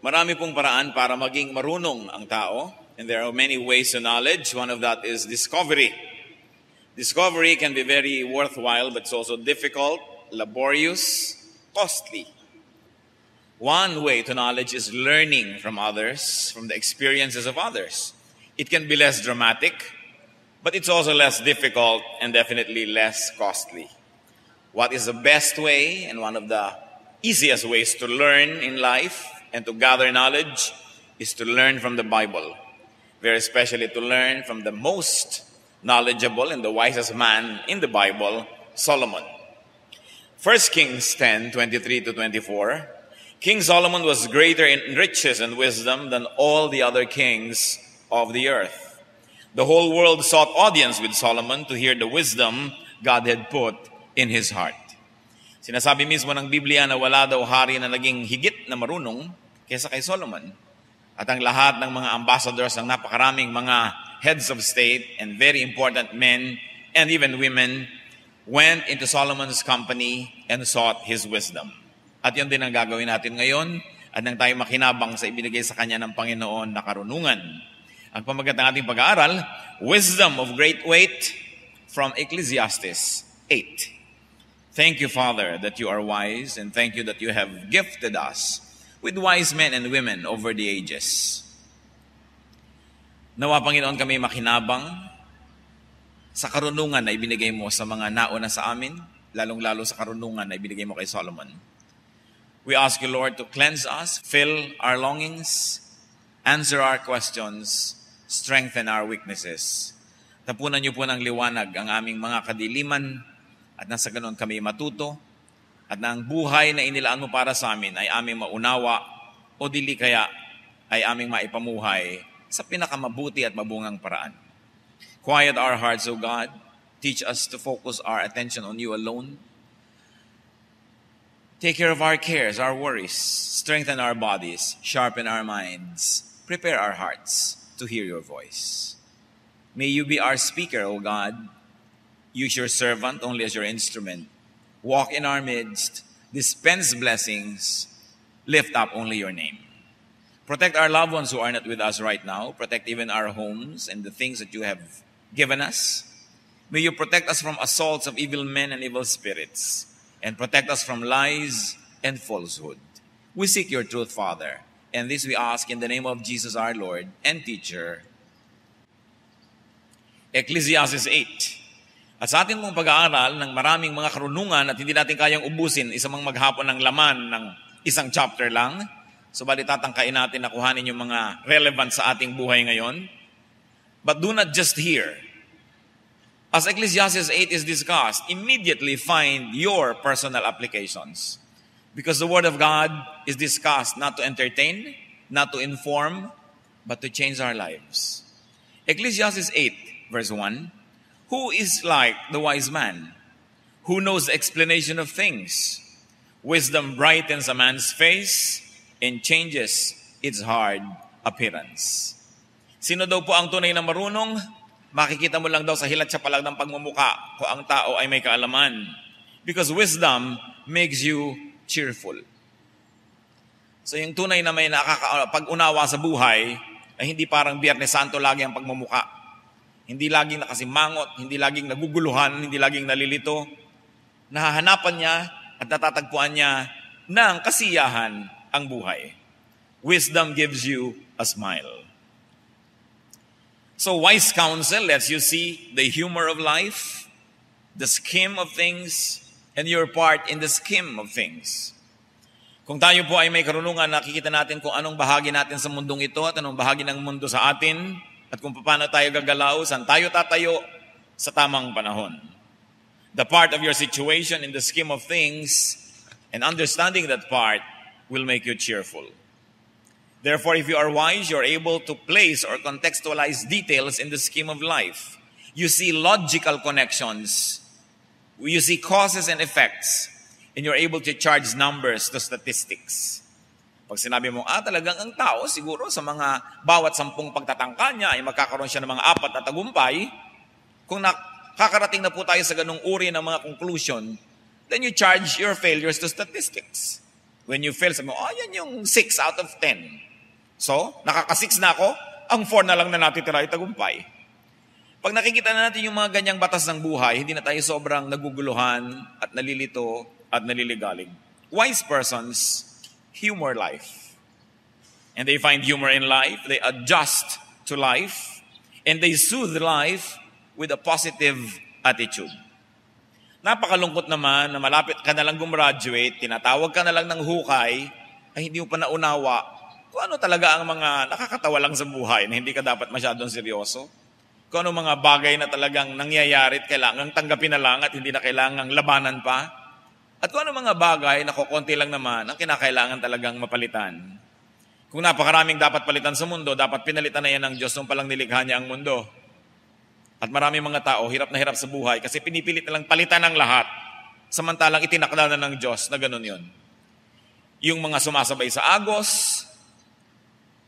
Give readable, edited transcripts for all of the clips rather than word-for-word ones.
Marami pong paraan para maging marunong ang tao. And there are many ways to knowledge. One of that is discovery. Discovery can be very worthwhile, but it's also difficult, laborious, costly. One way to knowledge is learning from others, from the experiences of others. It can be less dramatic, but it's also less difficult and definitely less costly. What is the best way and one of the easiest ways to learn in life and to gather knowledge is to learn from the Bible. Very especially to learn from the most knowledgeable and the wisest man in the Bible, Solomon. 1 Kings 10:23-24. King Solomon was greater in riches and wisdom than all the other kings of the earth. The whole world sought audience with Solomon to hear the wisdom God had put in his heart. Sinasabi mismo ng Biblia na wala daw hari na naging higit na marunong kaysa kay Solomon. At ang lahat ng mga ambassadors ng napakaraming mga heads of state and very important men and even women went into Solomon's company and sought his wisdom. At yun din ang gagawin natin ngayon at nang tayo makinabang sa ibinigay sa kanya ng Panginoon na karunungan. Ang pamagat ng ating pag-aaral, Wisdom of Great Weight from Ecclesiastes 8. Thank you, Father, that you are wise, and thank you that you have gifted us with wise men and women over the ages. Nawa, Panginoon, kami makinabang sa karunungan na ibinigay mo sa mga nauna sa amin, lalong-lalo sa karunungan na ibinigay mo kay Solomon. We ask you, Lord, to cleanse us, fill our longings, answer our questions, strengthen our weaknesses. Tapunan niyo po ng liwanag ang aming mga kadiliman at nasa ganon kami matuto at na ang buhay na inilaan mo para sa amin ay aming maunawa o dili kaya ay aming maipamuhay sa pinakamabuti at mabungang paraan. Quiet our hearts, O God. Teach us to focus our attention on you alone. Take care of our cares, our worries. Strengthen our bodies. Sharpen our minds. Prepare our hearts to hear your voice. May you be our speaker, O God. Use your servant only as your instrument. Walk in our midst. Dispense blessings. Lift up only your name. Protect our loved ones who are not with us right now. Protect even our homes and the things that you have given us. May you protect us from assaults of evil men and evil spirits. And protect us from lies and falsehood. We seek your truth, Father. And this we ask in the name of Jesus our Lord and Teacher. Ecclesiastes 8. At sa ating mong pag-aaral ng maraming mga karunungan at hindi natin kayang ubusin isang maghapon ng laman ng isang chapter lang, subalit tatangkain natin na kuhanin yung mga relevant sa ating buhay ngayon. But do not just hear. As Ecclesiastes 8 is discussed, immediately find your personal applications. Because the Word of God is discussed not to entertain, not to inform, but to change our lives. Ecclesiastes 8, verse 1, who is like the wise man, who knows the explanation of things? Wisdom brightens a man's face and changes its hard appearance. Sino daw po ang tunay na marunong? Makikita mo lang daw sa hilat siya palang ng pagmumuka kung ang tao ay may kaalaman. Because wisdom makes you cheerful. So yung tunay na may pag-unawa sa buhay ay hindi parang Biyernes Santo lagi ang pagmumuka. Hindi laging nakasimangot, hindi laging naguguluhan, hindi laging nalilito. Nahahanapan niya at natatagpuan niya ng kasiyahan ang buhay. Wisdom gives you a smile. So wise counsel lets you see the humor of life, the scheme of things, and your part in the scheme of things. Kung tayo po ay may karunungan, nakikita natin kung anong bahagi natin sa mundong ito at anong bahagi ng mundo sa atin at kung paano tayo gagalaw, saan tayo tatayo sa tamang panahon. The part of your situation in the scheme of things and understanding that part will make you cheerful. Therefore, if you are wise, you're able to place or contextualize details in the scheme of life. You see logical connections. You see causes and effects. And you're able to charge numbers to statistics. Pag sinabi mo, talagang ang tao, siguro sa mga bawat 10 pagtatangka niya, ay magkakaroon siya ng mga 4 na tagumpay. Kung nakakarating na po tayo sa ganung uri ng mga conclusion, then you charge your failures to statistics. When you fail, sabi mo, yan yung 6 out of 10. So, nakaka-6 na ako, ang 4 na lang na natitira ay tagumpay. Pag nakikita na natin yung mga ganyang batas ng buhay, hindi na tayo sobrang naguguluhan at nalilito at naliligalig. Wise persons humor life. And they find humor in life, they adjust to life, and they soothe life with a positive attitude. Napakalungkot naman na malapit ka na lang gumraduate, tinatawag ka na lang ng hukay, ay hindi mo pa naunawa kung ano talaga ang mga nakakatawa lang sa buhay na hindi ka dapat masyadong seryoso. Kung ano mga bagay na talagang nangyayari at kailangang tanggapin na lang at hindi na kailangang labanan pa. At kung ano mga bagay na kukunti lang naman ang kinakailangan talagang mapalitan. Kung napakaraming dapat palitan sa mundo, dapat pinalitan na yan ng Diyos nung palang nilikha niya ang mundo. At maraming mga tao, hirap na hirap sa buhay kasi pinipilit na lang palitan ng lahat. Samantalang itinakda na ng Diyos na ganun yun. Yung mga sumasabay sa agos,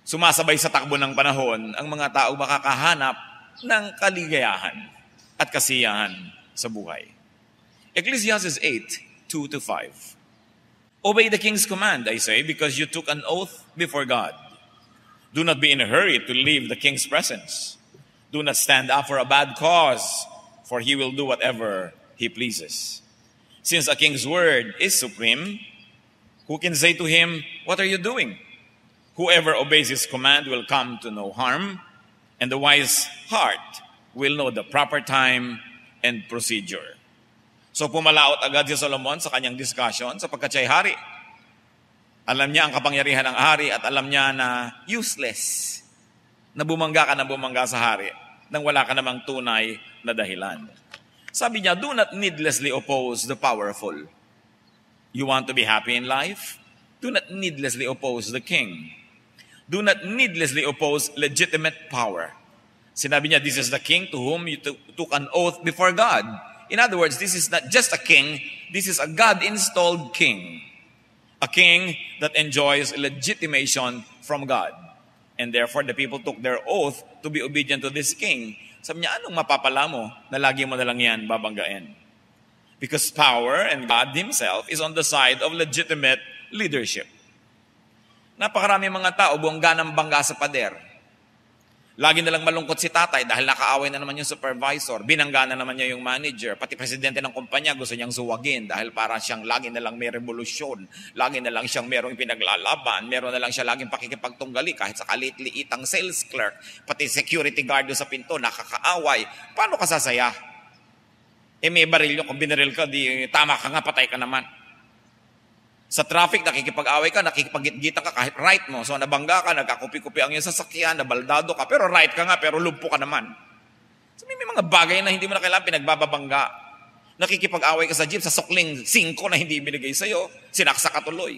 sumasabay sa takbo ng panahon, ang mga tao makakahanap ng kaligayahan at kasiyahan sa buhay. Ecclesiastes 8:2-5. Obey the king's command, I say, because you took an oath before God. Do not be in a hurry to leave the king's presence. Do not stand up for a bad cause, for he will do whatever he pleases. Since a king's word is supreme, who can say to him, "What are you doing?" Whoever obeys his command will come to no harm, and the wise heart will know the proper time and procedure. So pumalaot agad si Solomon sa kanyang discussion sapagkat siya'y hari. Alam niya ang kapangyarihan ng hari at alam niya na useless na bumangga ka na bumangga sa hari nang wala ka namang tunay na dahilan. Sabi niya, do not needlessly oppose the powerful. You want to be happy in life? Do not needlessly oppose the king. Do not needlessly oppose legitimate power. Sinabi niya, this is the king to whom you took an oath before God. In other words, this is not just a king, this is a God-installed king. A king that enjoys legitimation from God. And therefore, the people took their oath to be obedient to this king. Sabi niya, anong mapapala mo na lagi mo na lang yan babanggain? Because power and God Himself is on the side of legitimate leadership. Napakarami mga tao buwangga ng bangga sa pader. Lagi na lang malungkot si tatay dahil nakaaway na naman yung supervisor, binangga na naman niya yung manager, pati presidente ng kumpanya gusto niyang suwagin dahil para siyang lagi na lang may revolusyon, lagi na lang siyang merong pinaglalaban, meron na lang siya laging pakikipagtunggali kahit sa kalit-liitang sales clerk, pati security guard sa pinto, nakakaaway. Paano ka sasaya? May barilyo, kung binaril ka, di tama ka nga, patay ka naman. Sa traffic, nakikipag-away ka, nakikipag-gitgita ka kahit right mo. So nabangga ka, nagkakupi-kupi ang iyong sasakyan, nabaldado ka, pero right ka nga, pero lumpo ka naman. So may mga bagay na hindi mo na kailangan pinagbababangga. Nakikipag-away ka sa jeep, sa sukling 5 na hindi binigay sa'yo, sinaksak ka tuloy.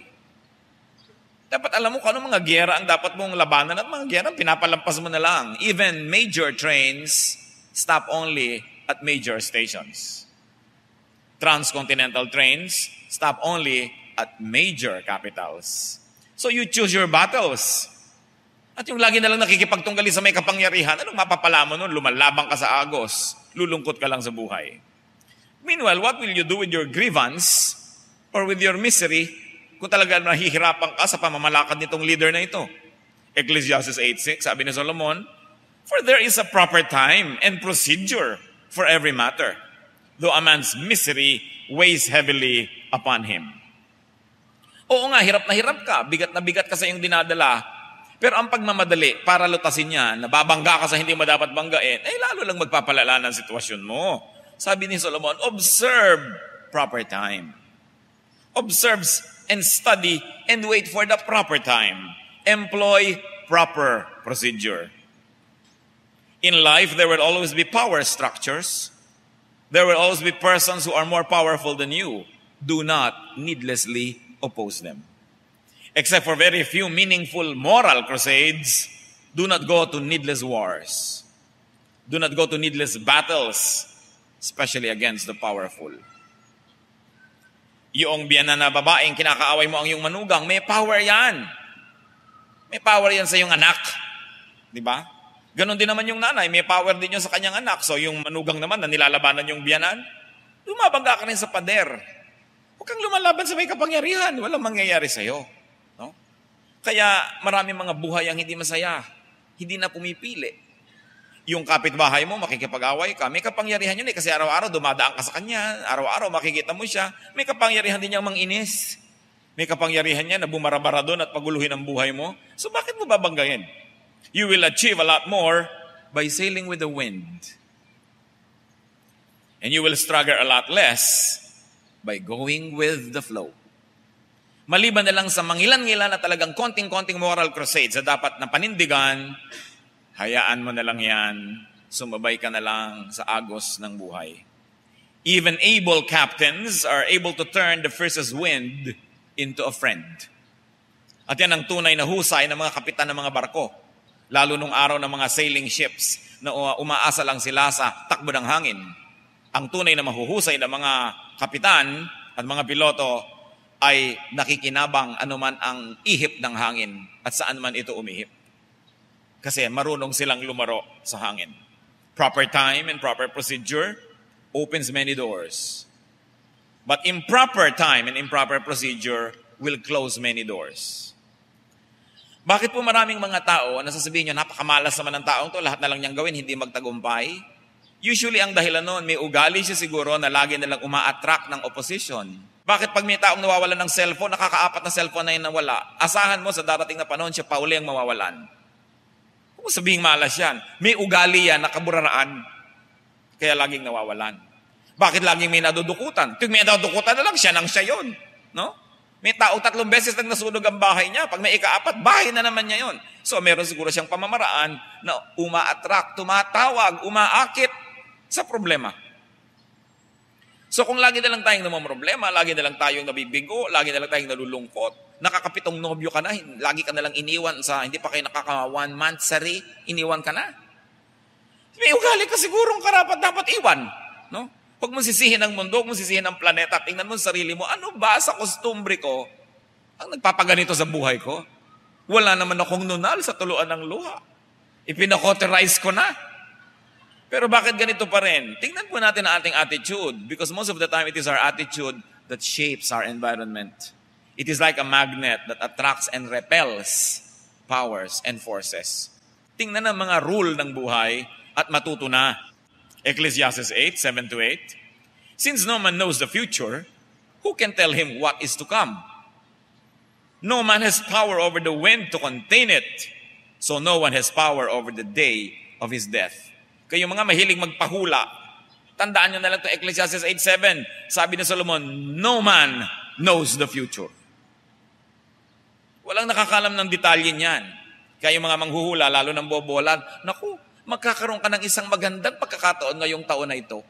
Dapat alam mo kung ano mga giyera ang dapat mong labanan at mga giyera, pinapalampas mo na lang. Even major trains stop only at major stations. Transcontinental trains stop only at major capitals. So you choose your battles. At yung lagi na lang nakikipagtunggali sa may kapangyarihan, anong mapapala mo nun? Lumalabang ka sa agos. Lulungkot ka lang sa buhay. Meanwhile, what will you do with your grievance or with your misery kung talaga nahihirapan ka sa pamamalakad nitong leader na ito? Ecclesiastes 8:6, sabi ni Solomon, for there is a proper time and procedure for every matter, though a man's misery weighs heavily upon him. Oo nga, hirap ka, bigat na bigat ka sa iyong dinadala, pero ang pagmamadali para lutasin niya, nababangga ka sa hindi mo dapat banggain, ay lalo lang magpapalala ng sitwasyon mo. Sabi ni Solomon, observe proper time. Observe and study and wait for the proper time. Employ proper procedure. In life, there will always be power structures. There will always be persons who are more powerful than you. Do not needlessly oppose them. Except for very few meaningful moral crusades, do not go to needless wars. Do not go to needless battles, especially against the powerful. Yung biyanan na babaeng kinakaaway mo ang iyong manugang, may power yan. May power yan sa iyong anak. Di ba? Ganon din naman yung nanay, may power din yun sa kanyang anak. So yung manugang naman na nilalabanan yung biyanan, lumabangga ka rin sa pader. Huwag kang lumalaban sa may kapangyarihan. Walang mangyayari sa'yo. No? Kaya maraming mga buhay ang hindi masaya. Hindi na pumipili. Yung kapitbahay mo, makikipag-away ka. May kapangyarihan yun kasi araw-araw dumadaan ka sa kanya. Araw-araw makikita mo siya. May kapangyarihan din niyang manginis. May kapangyarihan niya na bumarabara doon at paguluhin ang buhay mo. So bakit mo babanggayin? You will achieve a lot more by sailing with the wind. And you will struggle a lot less by going with the flow. Maliban na lang sa mangilan-ngilan na talagang konting-konting moral crusades na dapat na panindigan, hayaan mo na lang yan, sumabay ka na lang sa agos ng buhay. Even able captains are able to turn the fiercest wind into a friend. At yan ang tunay na husay ng mga kapitan ng mga barko. Lalo nung araw ng mga sailing ships na umaasa lang sila sa takbo ng hangin. Ang tunay na mahuhusay ng mga kapitan at mga piloto ay nakikinabang anuman ang ihip ng hangin at saan man ito umihip. Kasi marunong silang lumaro sa hangin. Proper time and proper procedure opens many doors. But improper time and improper procedure will close many doors. Bakit po maraming mga tao na sasabihin nyo, napakamalas naman ng taong to, lahat na lang niyang gawin, hindi magtagumpay? Usually, ang dahilan noon, may ugali siya siguro na lagi nalang uma-attract ng opposition. Bakit pag may taong nawawalan ng cellphone, nakakaapat na cellphone na yun nawala, asahan mo sa darating na panahon, siya pa uli ang mawawalan. Kung sabihing malas yan, may ugali yan, nakaburaraan, kaya laging nawawalan. Bakit laging may nadudukutan? Kung may nadudukutan na lang, siya nang siya yun. No? May tao 3 beses nang nasunog ang bahay niya. Pag may ika-4, bahay na naman niya yun. So meron siguro siyang pamamaraan na uma-attract, tumatawag, umaakit sa problema. So kung lagi na lang tayong namamroblema, lagi na lang tayong nabibigo, lagi na lang tayong nalulungkot, nakakapitong nobyo ka na, lagi ka na lang iniwan sa, hindi pa kayo nakaka 1 month sari, iniwan ka na. May ugali ka sigurong karapat dapat iwan. No? Huwag mo sisihin ang mundo, huwag mo sisihin ang planeta, tingnan mo sa sarili mo, ano ba sa kostumbre ko ang nagpapaganito sa buhay ko? Wala naman akong nunal sa tuluan ng luha. Ipinakoterize ko na. Pero bakit ganito pa rin? Tingnan po natin ang ating attitude because most of the time it is our attitude that shapes our environment. It is like a magnet that attracts and repels powers and forces. Tingnan ang mga rule ng buhay at matuto na. Ecclesiastes 8:7-8. Since no man knows the future, who can tell him what is to come? No man has power over the wind to contain it, so no one has power over the day of his death. Kayong mga mahilig magpahula, tandaan nyo na lang ito, Ecclesiastes 8:7. Sabi ni Solomon, no man knows the future. Walang nakakalam ng detalye niyan. Kaya yung mga manghuhula, lalo ng bobolan, naku, magkakaroon ka ng isang magandang pagkakataon ngayong taon na ito.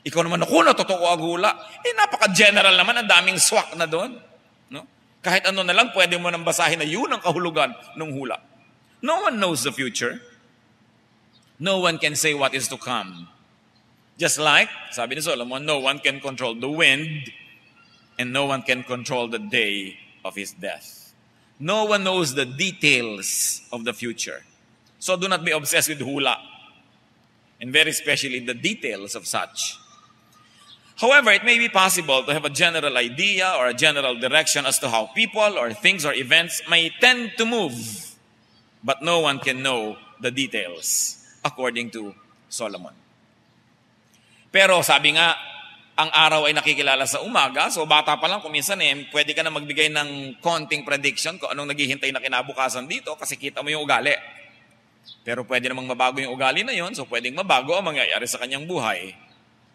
Ikaw naman, naku, natotoo ang hula. Napaka-general naman, ang daming swak na doon. No? Kahit ano na lang, pwede mo nang basahin na yun ang kahulugan ng hula. No one knows the future. No one can say what is to come. Just like, sabi ni Solomon, no one can control the wind and no one can control the day of his death. No one knows the details of the future. So do not be obsessed with hula and very especially the details of such. However, it may be possible to have a general idea or a general direction as to how people or things or events may tend to move, but no one can know the details. According to Solomon. Pero sabi nga, ang araw ay nakikilala sa umaga, so bata pa lang kuminsan pwede ka na magbigay ng konting prediction kung anong naghihintay na kinabukasan dito kasi kita mo yung ugali. Pero pwede namang mabago yung ugali na yon, so pwedeng mabago ang mangyayari sa kanyang buhay.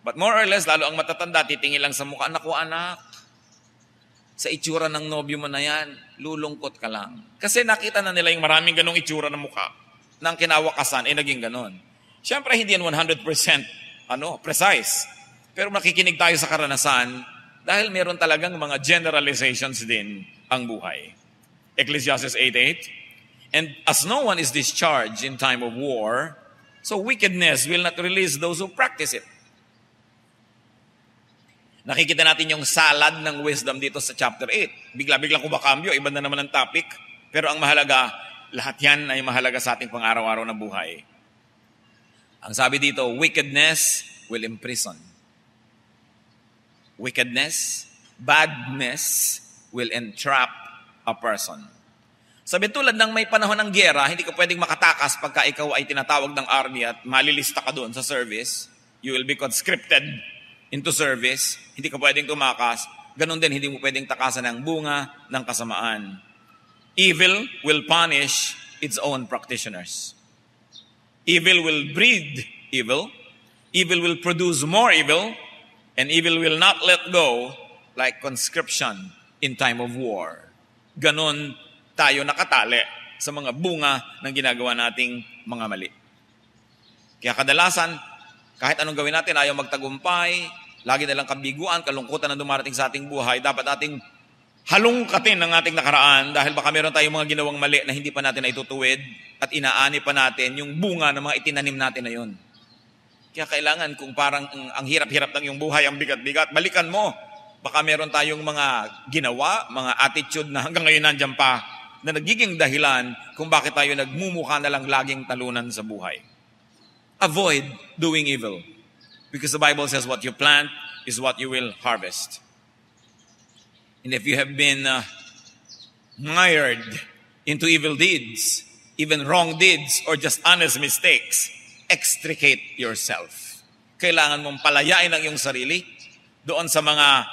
But more or less, lalo ang matatanda, titingin lang sa mukha, naku anak, sa itsura ng nobyo mo na yan, lulungkot ka lang. Kasi nakita na nila yung maraming ganong itsura ng mukha. Nang kinawakasan ay naging ganon. Siyempre, hindi yan 100% precise. Pero makikinig tayo sa karanasan dahil meron talagang mga generalizations din ang buhay. Ecclesiastes 8:8. And as no one is discharged in time of war, so wickedness will not release those who practice it. Nakikita natin yung salad ng wisdom dito sa chapter 8. Bigla-biglang kumakambyo, iba na naman ang topic. Pero ang mahalaga, lahat yan ay mahalaga sa ating pang-araw-araw na buhay. Ang sabi dito, wickedness will imprison. Wickedness badness will entrap a person. Sabi tulad ng may panahon ng gyera, hindi ka pwedeng makatakas pagka ikaw ay tinatawag ng army at malilista ka doon sa service. You will be conscripted into service. Hindi ka pwedeng tumakas. Ganon din, hindi mo pwedeng takasan ng bunga ng kasamaan. Evil will punish its own practitioners. Evil will breed evil. Evil will produce more evil. And evil will not let go like conscription in time of war. Ganon tayo nakatali sa mga bunga ng ginagawa nating mga mali. Kaya kadalasan, kahit anong gawin natin, ayaw magtagumpay, lagi nalang kabiguan, kalungkutan na dumarating sa ating buhay, dapat ating halungkatin ang ating nakaraan dahil baka meron tayong mga ginawang mali na hindi pa natin naitutuwid at inaani pa natin yung bunga ng mga itinanim natin na yun. Kaya kailangan kung parang ang hirap-hirap ng yung buhay, ang bigat-bigat, balikan mo. Baka meron tayong mga ginawa, mga attitude na hanggang ngayon nandiyan pa na nagiging dahilan kung bakit tayo nagmumukha na lang laging talunan sa buhay. Avoid doing evil. Because the Bible says what you plant is what you will harvest. And if you have been mired into evil deeds, even wrong deeds, or just honest mistakes, extricate yourself. Kailangan mong palayain ang iyong sarili doon sa mga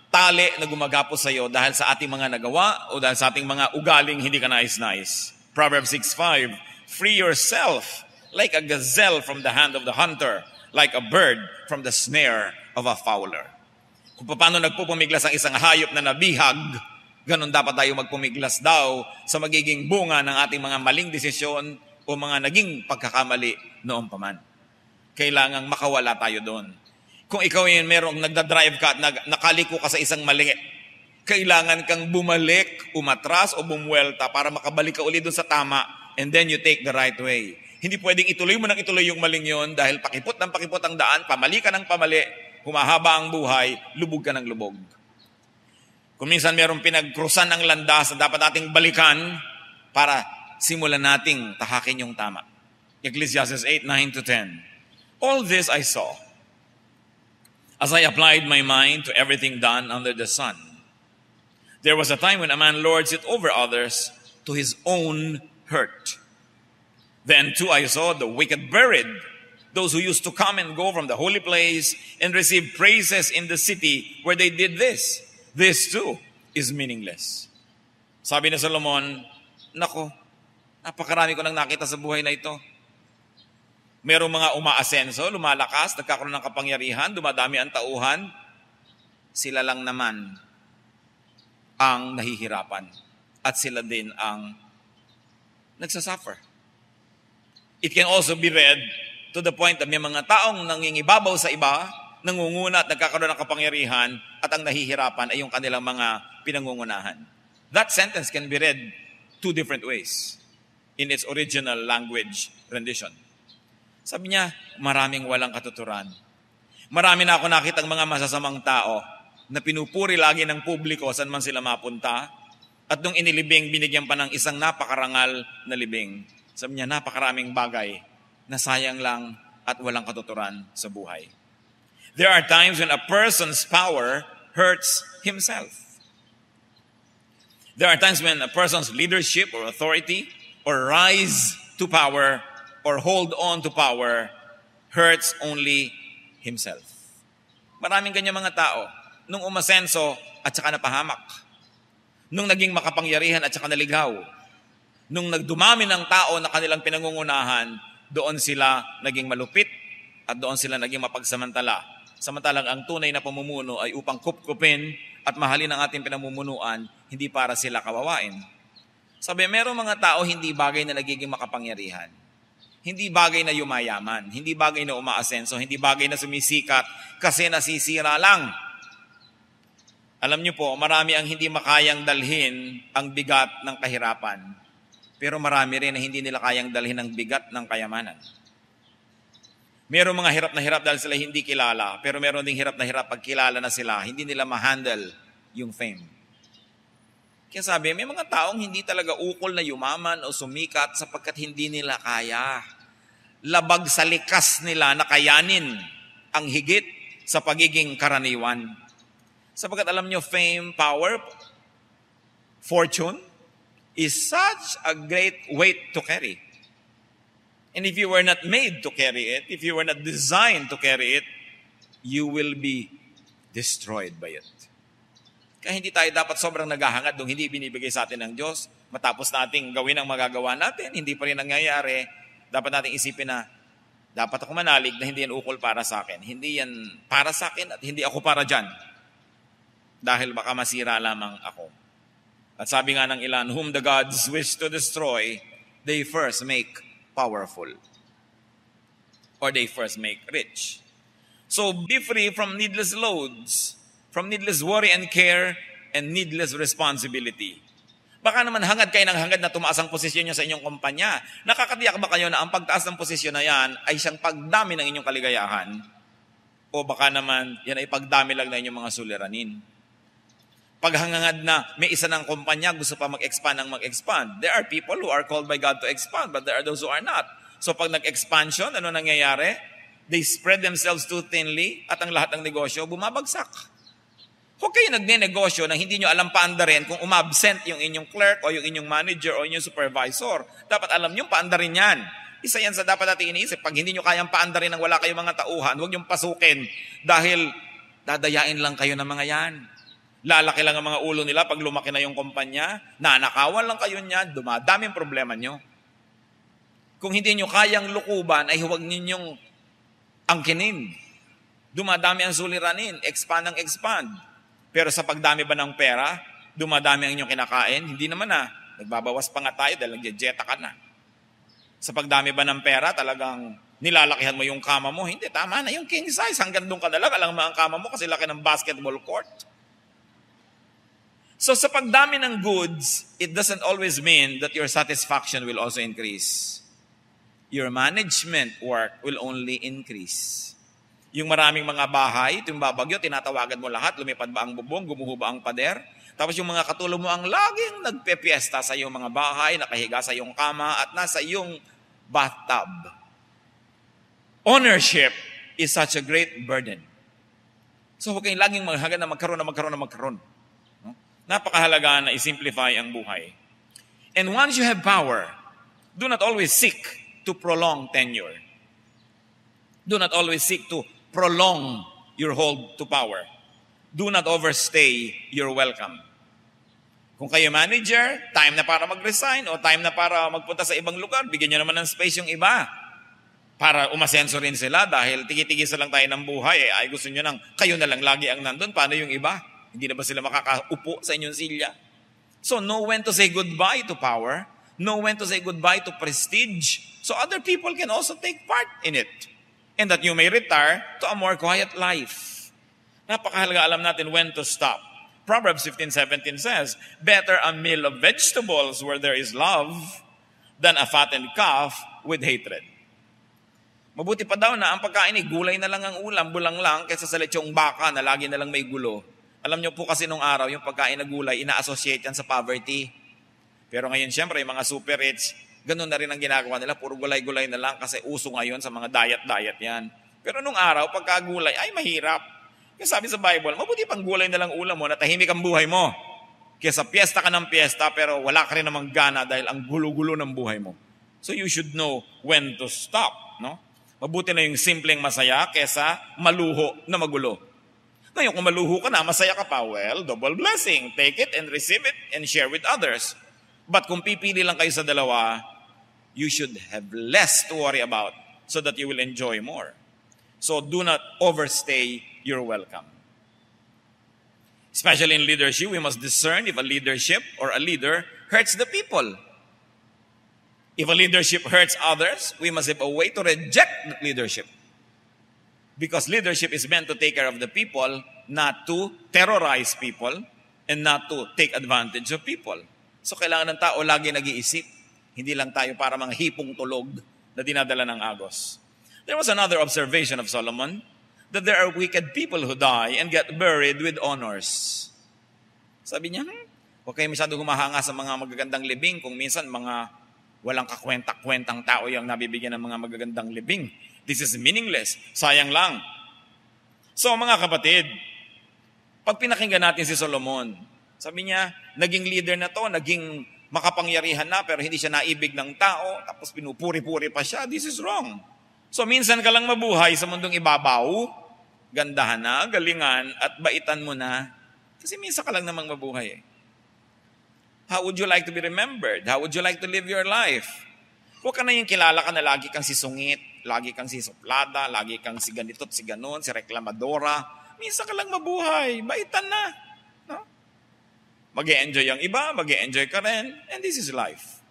tali na gumagapos sa iyo dahil sa ating mga nagawa o dahil sa ating mga ugaling hindi ka nais-nais. Proverbs 6:5, free yourself like a gazelle from the hand of the hunter, like a bird from the snare of a fowler. Kung paano nagpupumiglas ang isang hayop na nabihag, ganun dapat tayo magpumiglas daw sa magiging bunga ng ating mga maling desisyon o mga naging pagkakamali noong paman. Kailangang makawala tayo doon. Kung ikaw yun merong nagdadrive ka at nakaliko ka sa isang mali, kailangan kang bumalik, umatras o bumuelta para makabalik ka ulit doon sa tama and then you take the right way. Hindi pwedeng ituloy mo nang ituloy yung maling yun dahil pakipot ng pakipot ang daan, pamali ka ng pamali, humahaba ang buhay, lubog ka ng lubog. Kung minsan merong pinagkrusan ng landas na dapat nating balikan para simulan nating tahakin yung tama. Ecclesiastes 8:9-10. All this I saw as I applied my mind to everything done under the sun. There was a time when a man lords it over others to his own hurt. Then too I saw the wicked buried, those who used to come and go from the holy place and receive praises in the city where they did this. This too is meaningless. Sabi ni Solomon, nako, napakarami ko nang nakita sa buhay na ito. Merong mga umaasenso, lumalakas, nagkakaroon ng kapangyarihan, dumadami ang tauhan. Sila lang naman ang nahihirapan. At sila din ang nagsasuffer. It can also be read to the point that may mga taong nangingibabaw sa iba, nangunguna at nagkakaroon ng kapangyarihan, at ang nahihirapan ay yung kanilang mga pinangungunahan. That sentence can be read two different ways in its original language rendition. Sabi niya, maraming walang katuturan. Marami na ako nakitang mga masasamang tao na pinupuri lagi ng publiko saan man sila mapunta. At nung inilibing, binigyan pa ng isang napakarangal na libing. Sabi niya, napakaraming bagay na sayang lang at walang katuturan sa buhay. There are times when a person's power hurts himself. There are times when a person's leadership or authority or rise to power or hold on to power hurts only himself. Maraming ganyan mga tao. Nung umasenso at saka napahamak. Nung naging makapangyarihan at saka naligaw. Nung nagdumami ng tao na kanilang pinangungunahan, doon sila naging malupit at doon sila naging mapagsamantala. Samantalang ang tunay na pamumuno ay upang kupkupin at mahalin ang ating pinamumunuan, hindi para sila kawawain. Sabi, merong mga tao hindi bagay na nagiging makapangyarihan. Hindi bagay na yumayaman, hindi bagay na umaasenso, hindi bagay na sumisikat kasi nasisira lang. Alam niyo po, marami ang hindi makayang dalhin ang bigat ng kahirapan. Pero marami rin na hindi nila kayang dalhin ang bigat ng kayamanan. Meron mga hirap na hirap dahil sila hindi kilala, pero meron ding hirap na hirap pag kilala na sila, hindi nila ma-handle yung fame. Kaya sabi, may mga taong hindi talaga ukol na yumaman o sumikat sapagkat hindi nila kaya. Labag sa likas nila na kayanin ang higit sa pagiging karaniwan. Sapagkat alam nyo, fame, power, fortune is such a great weight to carry. And if you were not made to carry it, if you were not designed to carry it, you will be destroyed by it. Kaya hindi tayo dapat sobrang naghahangad nung hindi binibigay sa atin ng Diyos. Matapos nating gawin ang magagawa natin, hindi pa rin nangyayari, dapat nating isipin na dapat ako manalig na hindi yan ukol para sa akin. Hindi yan para sa akin at hindi ako para dyan. Dahil baka masira lamang ako. At sabi nga ng ilan, whom the gods wish to destroy, they first make powerful. Or they first make rich. So be free from needless loads, from needless worry and care, and needless responsibility. Baka naman hangad kayo ng hangad na tumaas ang posisyon nyo sa inyong kumpanya. Nakakatiyak ba kayo na ang pagtaas ng posisyon na yan ay siyang pagdami ng inyong kaligayahan? O baka naman yan ay pagdami lang na inyong mga suliranin? Paghangad na may isa ng kumpanya gusto pa mag-expand ng mag-expand. There are people who are called by God to expand, but there are those who are not. So pag nag-expansion, ano nangyayari? They spread themselves too thinly at ang lahat ng negosyo bumabagsak. Huwag kayo nagne-negosyo na hindi nyo alam paandarin kung umabsent yung inyong clerk o yung inyong manager o yung supervisor. Dapat alam nyo paandarin yan. Isa yan sa dapat natin iniisip. Pag hindi nyo kayang paandarin ng wala kayong mga tauhan, huwag nyo pasukin dahil dadayain lang kayo ng mga yan. Lalaki lang ang mga ulo nila pag lumaki na yung kumpanya, nanakawan lang kayo niyan, dumadaming problema nyo. Kung hindi nyo kayang lukuban, ay huwag ninyong angkinin. Dumadami ang suliranin, expand ang expand. Pero sa pagdami ba ng pera, dumadami ang inyong kinakain? Hindi naman na. Nagbabawas pa nga tayo dahil nag-jeta ka na. Sa pagdami ba ng pera, talagang nilalakihan mo yung kama mo? Hindi, tama na yung king size. Hanggang doon ka na lang, alam mo ang kama mo kasi laki ng basketball court. So sa pagdami ng goods, it doesn't always mean that your satisfaction will also increase. Your management work will only increase. Yung maraming mga bahay, ito yung babagyo, tinatawagan mo lahat, lumipad ba ang bubong, gumuho ba ang pader? Tapos yung mga katulong mo ang laging nagpepiesta sa iyong mga bahay, nakahiga sa iyong kama, at nasa iyong bathtub. Ownership is such a great burden. So huwag kayong laging maghagad na magkaroon. Napakahalaga na i-simplify ang buhay. And once you have power, do not always seek to prolong tenure. Do not always seek to prolong your hold to power. Do not overstay your welcome. Kung kayo manager, time na para mag-resign o time na para magpunta sa ibang lugar, bigyan nyo naman ng space yung iba para umasenso rin sila dahil tigi-tigisa lang tayo ng buhay. Ay gusto nyo nang kayo na lang lagi ang nandun. Paano yung iba? Hindi na ba sila makakaupo sa inyong silya? So know when to say goodbye to power. Know when to say goodbye to prestige. So other people can also take part in it. And that you may retire to a more quiet life. Napakahalaga alam natin when to stop. Proverbs 15:17 says, better a meal of vegetables where there is love than a fattened calf with hatred. Mabuti pa daw na ang pagkain ay gulay na lang ang ulam, bulang lang, kaysa sa lechong baka na lagi na lang may gulo. Alam nyo po kasi nung araw, yung pagkain na gulay, ina-associate yan sa poverty. Pero ngayon, siyempre, yung mga super rich, ganun na rin ang ginagawa nila. Puro gulay-gulay na lang kasi uso ngayon sa mga diet-diet yan. Pero nung araw, pagka gulay, ay mahirap. Kaya sabi sa Bible, mabuti pang gulay na lang ulam mo na tahimik ang buhay mo. Kaya sa piyesta ka ng piyesta, pero wala ka rin namang gana dahil ang gulo-gulo ng buhay mo. So you should know when to stop. No? Mabuti na yung simpleng masaya kesa maluho na magulo. Ngayon, kung maluho ka na, masaya ka pa, well, double blessing. Take it and receive it and share with others. But kung pipili lang kayo sa dalawa, you should have less to worry about so that you will enjoy more. So do not overstay your welcome. Especially in leadership, we must discern if a leadership or a leader hurts the people. If a leadership hurts others, we must have a way to reject that leadership. Because leadership is meant to take care of the people, not to terrorize people, and not to take advantage of people. So kailangan ng tao lagi nag-iisip. Hindi lang tayo para mga hipong tulog na dinadala ng agos. There was another observation of Solomon, that there are wicked people who die and get buried with honors. Sabi niya, huwag kayo masyadong humahanga sa mga magagandang libing kung minsan mga walang kakwenta-kwentang tao yung nabibigyan ng mga magagandang libing. This is meaningless. Sayang lang. So mga kapatid, Pag pinakinggan natin si Solomon, sabi niya, naging leader na to, naging makapangyarihan na, pero hindi siya naibig ng tao, tapos pinupuri-puri pa siya. This is wrong. So minsan ka lang mabuhay sa mundong ibabaw, gandahan na, galingan, at baitan mo na. Kasi minsan ka lang namang mabuhay. How would you like to be remembered? How would you like to live your life? Huwag ka na yung kilala ka na lagi kang sisungit, lagi kang sisuplada, lagi kang si ganito't si ganon, si reklamadora. Minsan ka lang mabuhay, baitan na. No? Mag-e-enjoy ang iba, mag-e-enjoy ka rin, and this is life.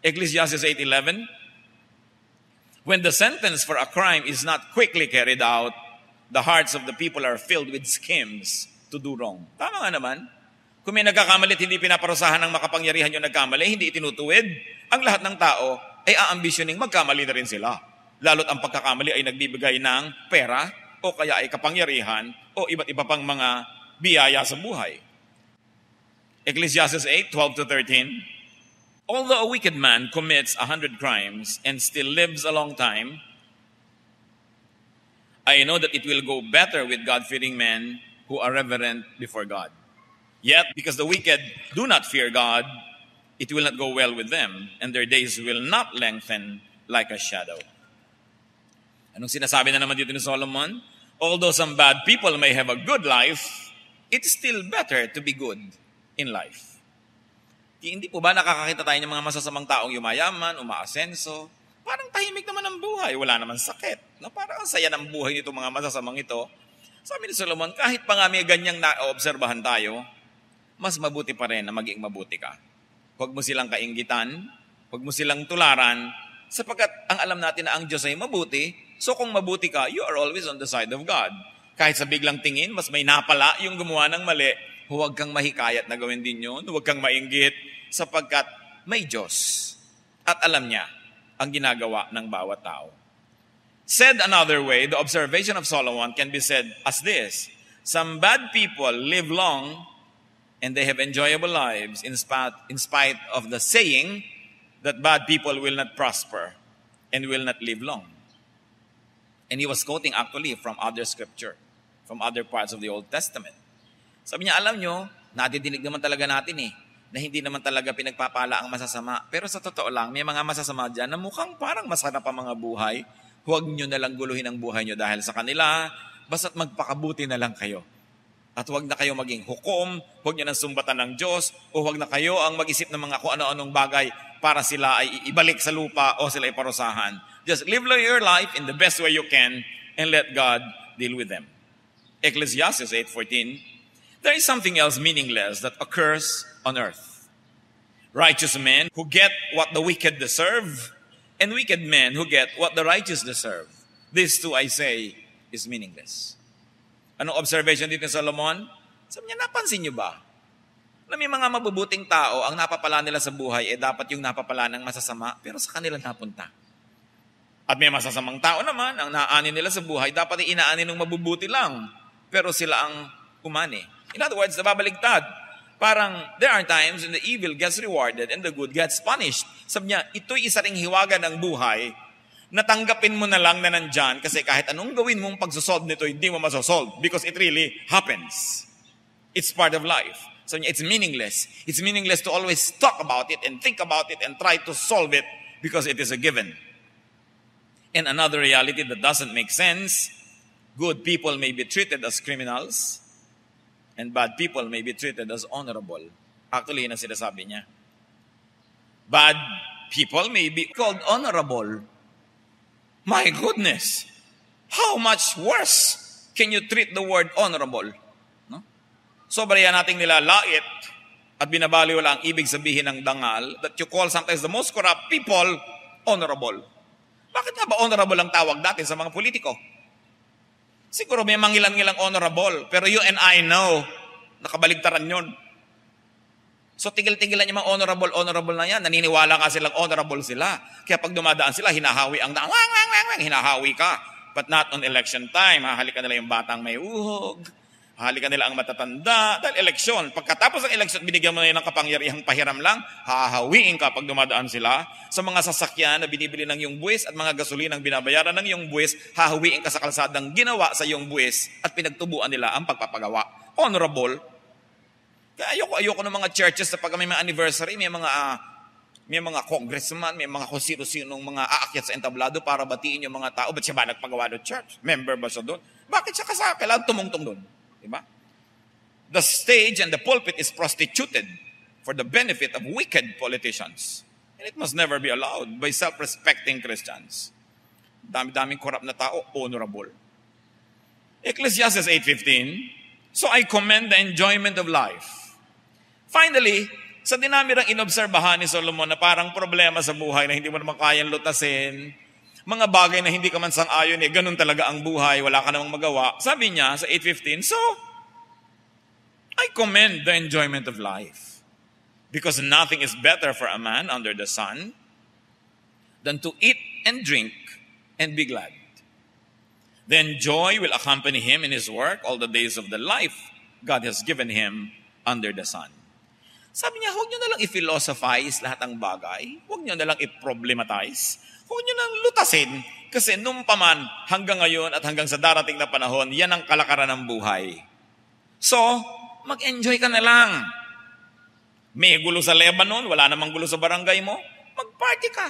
Ecclesiastes 8:11, when the sentence for a crime is not quickly carried out, the hearts of the people are filled with schemes to do wrong. Tama nga naman. Kung may nagkakamali at hindi pinaparusahan ng makapangyarihan yung nagkamali, hindi itinutuwid, ang lahat ng tao ay aambisyoning magkamali na rin sila. Lalo't ang pagkakamali ay nagbibigay ng pera o kaya ay kapangyarihan o iba't iba pang mga biyaya sa buhay. Ecclesiastes 8:12-13, although a wicked man commits 100 crimes and still lives a long time, I know that it will go better with God-fearing men who are reverent before God. Yet, because the wicked do not fear God, it will not go well with them, and their days will not lengthen like a shadow. Anong sinasabi na naman dito ni Solomon? Although some bad people may have a good life, it's still better to be good in life. Hindi po ba nakakakita tayo ng mga masasamang taong yumayaman, umaasenso? Parang tahimik naman ang buhay, wala naman sakit. No? Parang ang saya ng buhay nito mga masasamang ito. Sabi ni Solomon, kahit pa nga may ganyang naobserbahan tayo, mas mabuti pa rin na maging mabuti ka. Huwag mo silang kainggitan, huwag mo silang tularan, sapagkat ang alam natin na ang Diyos ay mabuti, so kung mabuti ka, you are always on the side of God. Kahit sa biglang tingin, mas may napala yung gumawa ng mali, huwag kang mahikayat na gawin din yun, huwag kang mainggit, sapagkat may Diyos. At alam niya ang ginagawa ng bawat tao. Said another way, the observation of Solomon can be said as this: some bad people live long and they have enjoyable lives in spite of the saying that bad people will not prosper and will not live long. And he was quoting actually from other scripture, from other parts of the Old Testament. Sabi niya, alam nyo, nadidinig naman talaga natin na hindi naman talaga pinagpapala ang masasama. Pero sa totoo lang, may mga masasama dyan na mukhang parang masarap ang mga buhay. Huwag nyo na lang guluhin ang buhay nyo dahil sa kanila, basta't magpakabuti na lang kayo. At huwag na kayo maging hukom, huwag nyo nang sumbatan ng Diyos, o huwag na kayo ang mag-isip ng mga kung ano-anong bagay para sila ay ibalik sa lupa o sila ay parusahan. Just live your life in the best way you can and let God deal with them. Ecclesiastes 8:14, there is something else meaningless that occurs on earth. Righteous men who get what the wicked deserve, and wicked men who get what the righteous deserve. This too, I say, is meaningless. Anong observation dito ni Solomon? Sabi niya, napansin niyo ba? Na may mga mabubuting tao, ang napapala nila sa buhay, dapat yung napapala ng masasama, pero sa kanila napunta. At may masasamang tao naman, ang naani nila sa buhay, dapat inaani ng mabubuti lang, pero sila ang umani. In other words, nababaligtad. Parang, there are times when the evil gets rewarded and the good gets punished. Sabi niya, ito'y isa ring hiwaga ng buhay, natanggapin mo na lang na nandyan kasi kahit anong gawin mong pagsosolve nito, hindi mo masosolve because it really happens. It's part of life. So it's meaningless. It's meaningless to always talk about it and think about it and try to solve it because it is a given. And another reality that doesn't make sense, good people may be treated as criminals and bad people may be treated as honorable. Actually, yun ang sinasabi niya. Bad people may be called honorable. My goodness! How much worse can you treat the word honorable? No? Sobra yan nating nilalait at binabaliwala ang ibig sabihin ng dangal that you call sometimes the most corrupt people honorable. Bakit nga ba honorable ang tawag natin sa mga politiko? Siguro may mangilan-ngilang honorable, pero you and I know, nakabaligtaran yun. So tigil-tigilan yung mga honorable na yan. Naniniwala ka silang honorable sila. Kaya pag dumadaan sila, hinahawi ang daan. Hinahawi ka. But not on election time. Hahalikan nila yung batang may uhog. Hahalikan nila ang matatanda. Dahil eleksyon. Pagkatapos ng eleksyon, binigyan mo na yun ng kapangyarihang pahiram lang, hahawiin ka pag dumadaan sila. Sa mga sasakyan na binibili ng iyong buwis at mga gasolinang binabayaran ng iyong buwis, hahawiin ka sa kalsadang ginawa sa iyong buwis at pinagtubuan nila ang pagpapagawa. honorable. Kaya ayoko ng mga churches na pag may mga anniversary, may mga congressman, may mga kung sino-sinong mga aakyat sa entablado para batiin yung mga tao. Ba't siya ba nagpagawa ng church? Member ba siya doon? Bakit siya kasama? Kailangan tumungtong doon. Diba? The stage and the pulpit is prostituted for the benefit of wicked politicians. And it must never be allowed by self-respecting Christians. Dami-daming korap na tao, honorable. Ecclesiastes 8:15, so I commend the enjoyment of life. Finally, sa dinamirang inobserbahan ni Solomon na parang problema sa buhay na hindi mo naman kayang lutasin, mga bagay na hindi ka man sang-ayon, ganun talaga ang buhay, wala ka namang magawa. Sabi niya sa 8:15, so, I commend the enjoyment of life. Because nothing is better for a man under the sun than to eat and drink and be glad. Then joy will accompany him in his work all the days of the life God has given him under the sun. Sabi niya, huwag niyo na lang i-philosophize lahat ng bagay. Huwag niyo na lang i-problematize. Huwag niyo nang lutasin. Kasi nung paman, hanggang ngayon at hanggang sa darating na panahon, yan ang kalakaran ng buhay. So, mag-enjoy ka na lang. May gulo sa Lebanon, wala namang gulo sa barangay mo, mag-party ka.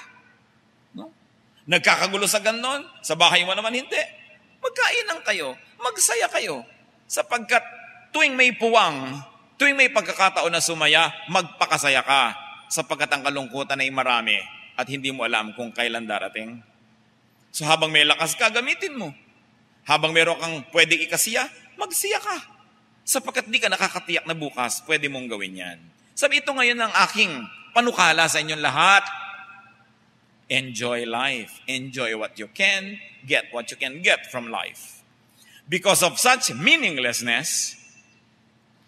No? Nagkakagulo sa ganon, sa bahay mo naman hindi. Magkainan kayo, magsaya kayo. Sapagkat tuwing may puwang, tuwing may pagkakataon na sumaya, magpakasaya ka. Sapagkat ang kalungkutan ay marami at hindi mo alam kung kailan darating. So habang may lakas ka, gamitin mo. Habang meron kang pwedeng ikasiya, magsiya ka. Sapagkat di ka nakakatiyak na bukas, pwede mong gawin yan. Sabi, ito ngayon ang aking panukala sa inyong lahat. Enjoy life. Enjoy what you can. Get what you can get from life. Because of such meaninglessness,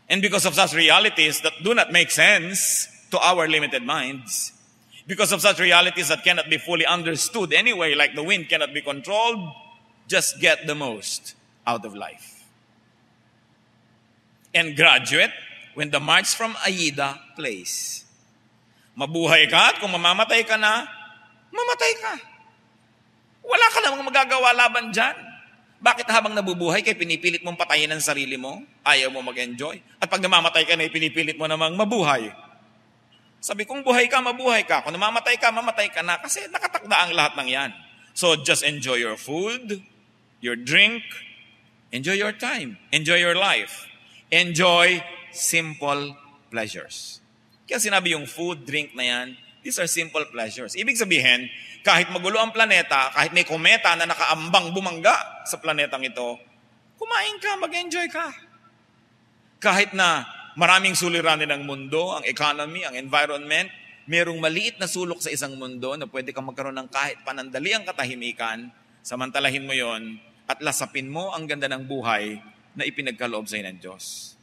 and because of such realities that do not make sense to our limited minds, because of such realities that cannot be fully understood anyway, like the wind cannot be controlled, just get the most out of life. And graduate, when the march from Aida plays. Mabuhay ka at kung mamamatay ka na, mamatay ka. Wala ka namang magagawa laban dyan. Bakit habang nabubuhay kay pinipilit mong patayin ang sarili mo? Ayaw mo mag-enjoy? At pag namamatay ka na, pinipilit mo namang mabuhay. Sabi, kung buhay ka, mabuhay ka. Kung namamatay ka, mamatay ka na. Kasi nakatakda ang lahat ng yan. So just enjoy your food, your drink, enjoy your time, enjoy your life. Enjoy simple pleasures. Kaya sinabi yung food, drink na yan, these are simple pleasures. Ibig sabihin, kahit magulo ang planeta, kahit may kometa na nakaambang bumangga sa planetang ito, kumain ka, mag-enjoy ka. Kahit na maraming suliranin ng mundo, ang economy, ang environment, merong maliit na sulok sa isang mundo na pwede kang magkaroon ng kahit panandaliang katahimikan, samantalahin mo yon at lasapin mo ang ganda ng buhay na ipinagkaloob sa'yo ng Diyos.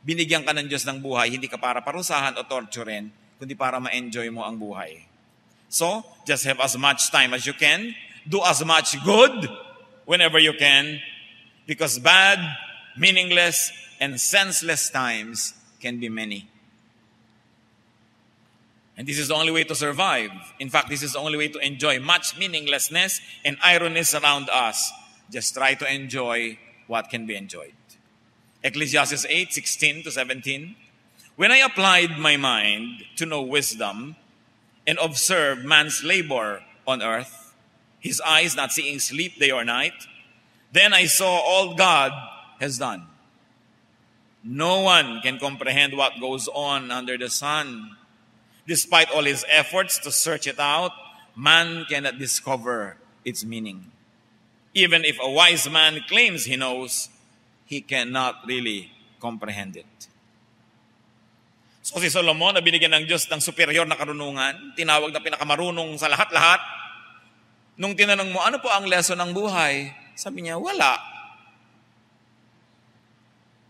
Binigyan ka ng Diyos ng buhay, hindi ka para parusahan o torturin, kundi para ma-enjoy mo ang buhay. So, just have as much time as you can. Do as much good whenever you can. Because bad, meaningless, and senseless times can be many. And this is the only way to survive. In fact, this is the only way to enjoy much meaninglessness and ironies around us. Just try to enjoy what can be enjoyed. Ecclesiastes 8:16-17. When I applied my mind to know wisdom and observed man's labor on earth, his eyes not seeing sleep day or night, then I saw all God has done. No one can comprehend what goes on under the sun. Despite all his efforts to search it out, man cannot discover its meaning. Even if a wise man claims he knows, he cannot really comprehend it. So si Solomon na binigyan ng Diyos ng superior na karunungan, tinawag na pinakamarunong sa lahat-lahat, nung tinanong mo, ano po ang lesson ng buhay? Sabi niya, wala.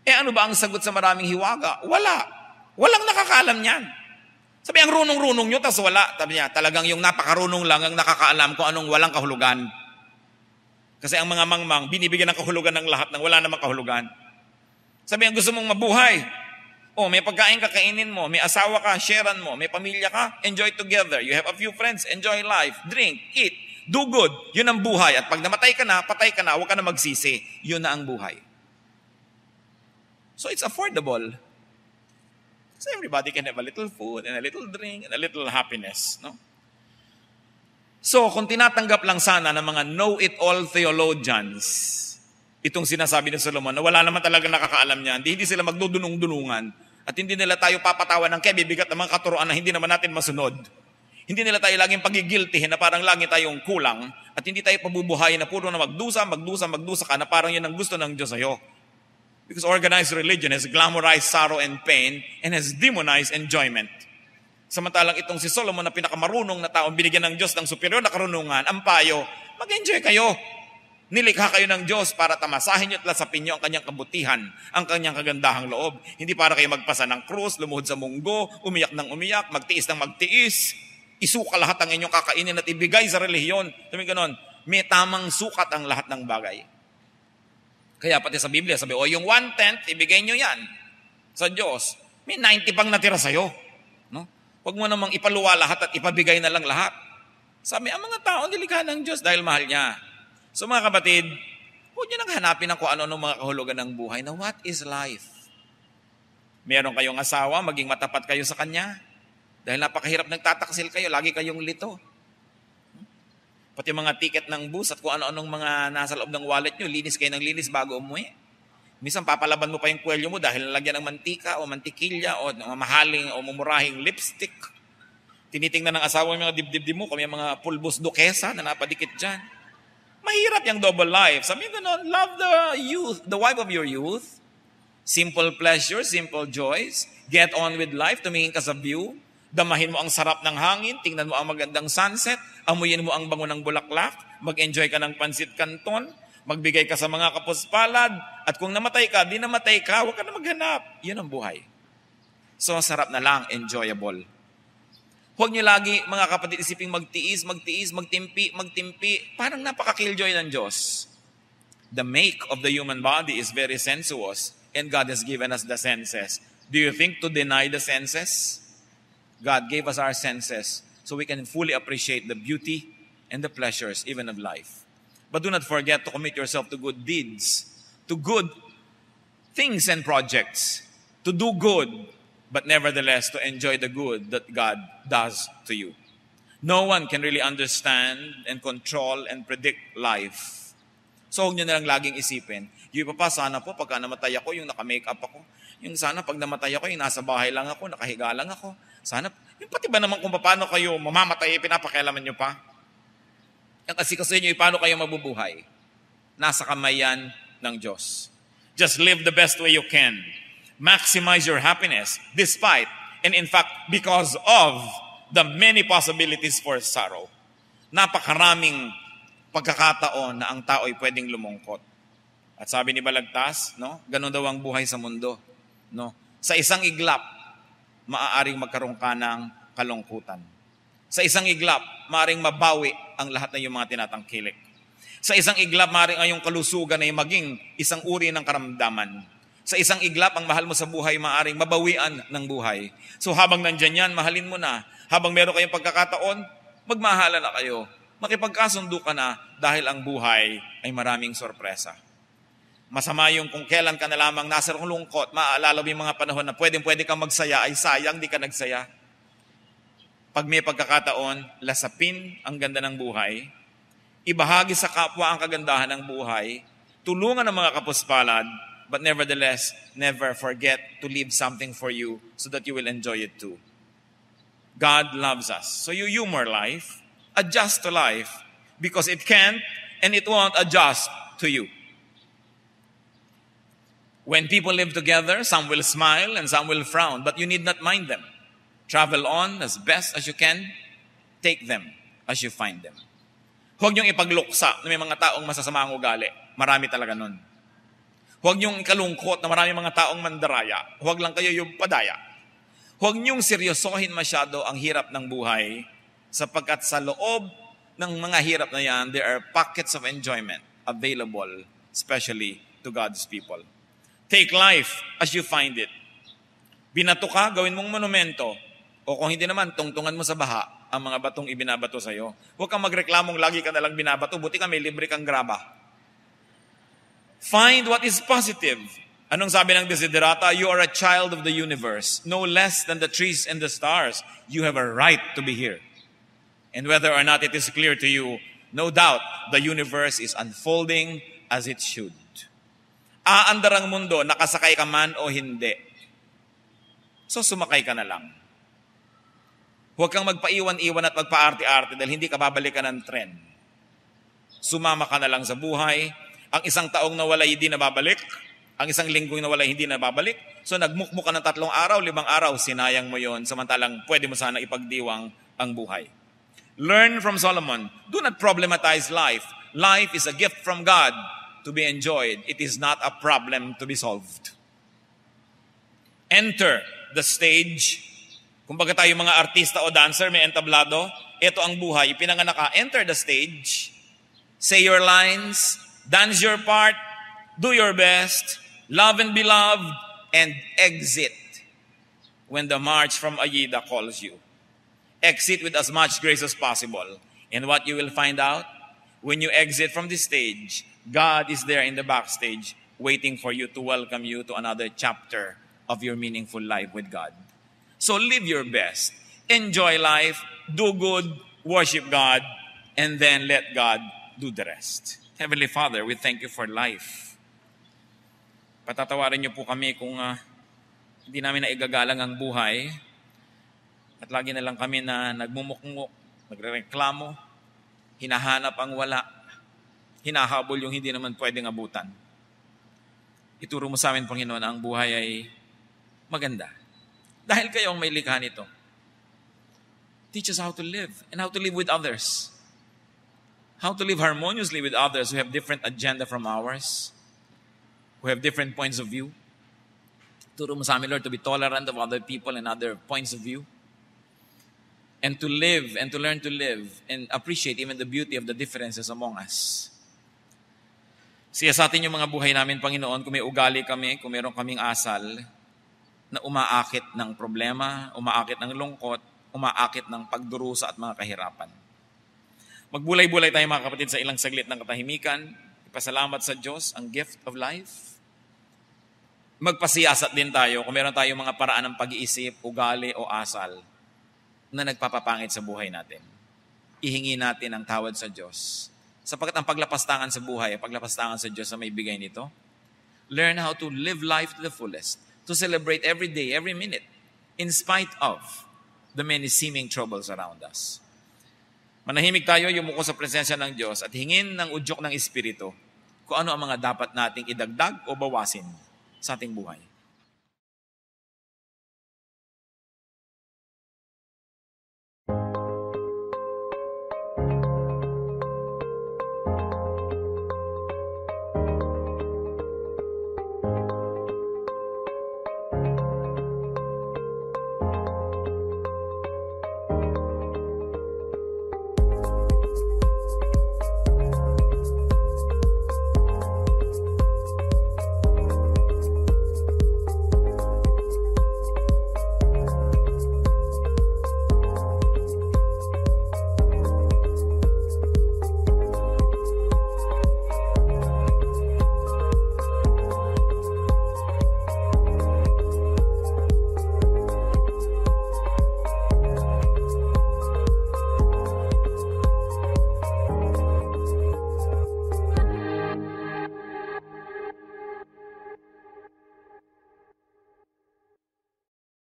Ano ba ang sagot sa maraming hiwaga? Wala. Walang nakakaalam niyan. Sabi, ang runong-runong nyo, tas wala. Sabi niya, talagang yung napakarunong lang ang nakakaalam kung anong walang kahulugan. Kasi ang mga mangmang, binibigyan ng kahulugan ng lahat ng wala namang kahulugan. Sabi, ang gusto mong mabuhay. May pagkain ka, kainin mo. May asawa ka, sharean mo. May pamilya ka, enjoy together. You have a few friends, enjoy life. Drink, eat, do good. Yun ang buhay. At pag namatay ka na, patay ka na, huwag ka na magsisi. Yun na ang buhay. So it's affordable. So everybody can have a little food and a little drink and a little happiness. No? So kung tinatanggap lang sana ng mga know-it-all theologians, itong sinasabi ni Solomon na wala naman talaga nakakaalam niyan, hindi sila magdudunong-dunungan at hindi nila tayo papatawan ng bibigat ng mga katuroan na hindi naman natin masunod. Hindi nila tayo laging pagigiltihin na parang lagi tayong kulang at hindi tayo pabubuhayin na puro na magdusa ka na parang yun ang gusto ng Diyos sa'yo. Because organized religion has glamorized sorrow and pain and has demonized enjoyment. Samantalang itong si Solomon na pinakamarunong na taong binigyan ng Diyos ng superior na karunungan, ang payo, mag-enjoy kayo. Nilikha kayo ng Diyos para tamasahin nyo at lasapin nyo ang kanyang kabutihan, ang kanyang kagandahang loob. Hindi para kayo magpasa ng krus, lumuhod sa munggo, umiyak ng umiyak, magtiis ng magtiis, isuka lahat ang inyong kakainin at ibigay sa relihiyon. Sabi ganon, may tamang sukat ang lahat ng bagay. Kaya pati sa Biblia, sabi, yung 1/10, ibigay nyo yan sa Diyos. May 90 pang natira sa'yo. No? Huwag mo namang ipaluwa lahat at ipabigay na lang lahat. Sabi, ang mga tao nilikha ng Diyos dahil mahal niya. So mga kapatid, huwag nyo nang hanapin ang kung ano ng mga kahulugan ng buhay na what is life? Meron kayong asawa, maging matapat kayo sa kanya. Dahil napakahirap nagtataksil kayo, lagi kayong lito. Pati mga ticket ng bus at kung ano-anong mga nasa loob ng wallet nyo, linis kayo ng linis bago umuwi. Minsan papalaban mo pa yung kwelyo mo dahil nalagyan ng mantika o mantikilya o mamahaling o mumurahing lipstick. Tinitingnan ng asawa yung mga dibdib mo kung may mga pulbos dukesa na napadikit dyan. Mahirap yung double life. Sabi ko noon, love the youth, the wife of your youth. Simple pleasure, simple joys. Get on with life, tumingin ka sa view. Damahin mo ang sarap ng hangin, tingnan mo ang magandang sunset, amuyin mo ang bango ng bulaklak, mag-enjoy ka ng pansit canton, magbigay ka sa mga kapuspalad, at kung namatay ka, di namatay ka, huwag ka na maghanap. Yun ang buhay. So, sarap na lang, enjoyable. Huwag niyo lagi, mga kapatid, isiping magtiis, magtimpi. Parang napaka-killjoy ng Diyos. The make of the human body is very sensuous, and God has given us the senses. Do you think to deny the senses? God gave us our senses so we can fully appreciate the beauty and the pleasures even of life. But do not forget to commit yourself to good deeds, to good things and projects, to do good, but nevertheless to enjoy the good that God does to you. No one can really understand and control and predict life. So huwag nyo na lang laging isipin, yung papa, sana po pagka namatay ako, yung naka-makeup ako. Yung sana pag namatay ako, yung nasa bahay lang ako, nakahiga lang ako. Sana, yung pati ba naman kung paano kayo mamamatay, pinapakialaman nyo pa? Yung kasi nyo, paano kayo mabubuhay? Nasa kamay yan ng Diyos. Just live the best way you can. Maximize your happiness despite, and in fact, because of the many possibilities for sorrow. Napakaraming pagkakataon na ang tao ay pwedeng lumungkot. At sabi ni Balagtas, no, ganun daw ang buhay sa mundo. No? Sa isang iglap, maaaring magkaroon ka ng kalungkutan. Sa isang iglap, maaaring mabawi ang lahat ng iyong mga tinatangkilik. Sa isang iglap, maaaring ang iyong kalusugan ay maging isang uri ng karamdaman. Sa isang iglap, ang mahal mo sa buhay, maaaring mabawian ng buhay. So habang nandyan yan, mahalin mo na. Habang meron kayong pagkakataon, magmahala na kayo. Makipagkasundo ka na dahil ang buhay ay maraming sorpresa. Masama yung kung kailan ka na lamang nasa lungkot, maaalala mo yung mga panahon na pwede kang magsaya, ay sayang, di ka nagsaya. Pag may pagkakataon, lasapin ang ganda ng buhay, ibahagi sa kapwa ang kagandahan ng buhay, tulungan ang mga kapuspalad, but nevertheless, never forget to leave something for you so that you will enjoy it too. God loves us. So you humor life, adjust to life, because it can't and it won't adjust to you. When people live together, some will smile and some will frown, but you need not mind them. Travel on as best as you can. Take them as you find them. Huwag niyong ipagluksa na may mga taong masasama ang ugali. Marami talaga nun. Huwag niyong ikalungkot na marami mga taong mandaraya. Huwag lang kayo yung padaya. Huwag niyong seryosohin masyado ang hirap ng buhay sapagkat sa loob ng mga hirap na yan, there are pockets of enjoyment available, especially to God's people. Take life as you find it. Binato ka, gawin mong monumento. O kung hindi naman, tungtungan mo sa baha ang mga batong ibinabato sa'yo. Huwag kang magreklamong lagi ka nalang binabato, buti ka may libre kang graba. Find what is positive. Anong sabi ng Desiderata? You are a child of the universe, no less than the trees and the stars. You have a right to be here. And whether or not it is clear to you, no doubt the universe is unfolding as it should. Aandar ang mundo, nakasakay ka man o hindi. So sumakay ka na lang. Huwag kang magpaiwan-iwan at magpaarte-arte dahil hindi ka babalikan ng tren. Sumama ka na lang sa buhay. Ang isang taong nawala hindi na babalik. Ang isang linggong nawala hindi na babalik. So nagmukmuk ka ng 3 araw, 5 araw, sinayang mo yon. Samantalang pwede mo sana ipagdiwang ang buhay. Learn from Solomon. Do not problematize life. Life is a gift from God to be enjoyed. It is not a problem to be solved. Enter the stage. Kung baga tayo mga artista o dancer, may entablado, ito ang buhay, ipinanganak ka, enter the stage, say your lines, dance your part, do your best, love and be loved, and exit when the march from Aida calls you. Exit with as much grace as possible. And what you will find out, when you exit from this stage, God is there in the backstage waiting for you to welcome you to another chapter of your meaningful life with God. So live your best. Enjoy life. Do good. Worship God. And then let God do the rest. Heavenly Father, we thank you for life. Patatawarin niyo po kami kung hindi namin naigagalang ang buhay at lagi na lang kami na nagmumukmuk, nagrereklamo, hinahanap ang wala, hinahabol yung hindi naman pwedeng abutan. Ituro mo sa amin, Panginoon, na ang buhay ay maganda. Dahil kayo ang may likha nito. Teach us how to live and how to live with others. How to live harmoniously with others who have different agenda from ours, who have different points of view. Turo mo sa amin, Lord, to be tolerant of other people and other points of view. And to live and to learn to live and appreciate even the beauty of the differences among us. Siya sa atin yung mga buhay namin, Panginoon, kung may ugali kami, kung meron kaming asal na umaakit ng problema, umaakit ng lungkot, umaakit ng pagdurusa at mga kahirapan. Magbulay-bulay tayo mga kapatid sa ilang saglit ng katahimikan. Ipasalamat sa Diyos ang gift of life. Magpasiyasat din tayo kung meron tayong mga paraan ng pag-iisip, ugali o asal na nagpapapangit sa buhay natin. Ihingi natin ang tawad sa Diyos. Sapagkat ang paglapastangan sa buhay, paglapastangan sa Diyos na may bigay nito. Learn how to live life to the fullest. To celebrate every day, every minute, in spite of the many seeming troubles around us. Manahimik tayo, yumuko sa presensya ng Diyos at hingin ng udyok ng Espiritu kung ano ang mga dapat nating idagdag o bawasin sa ating buhay.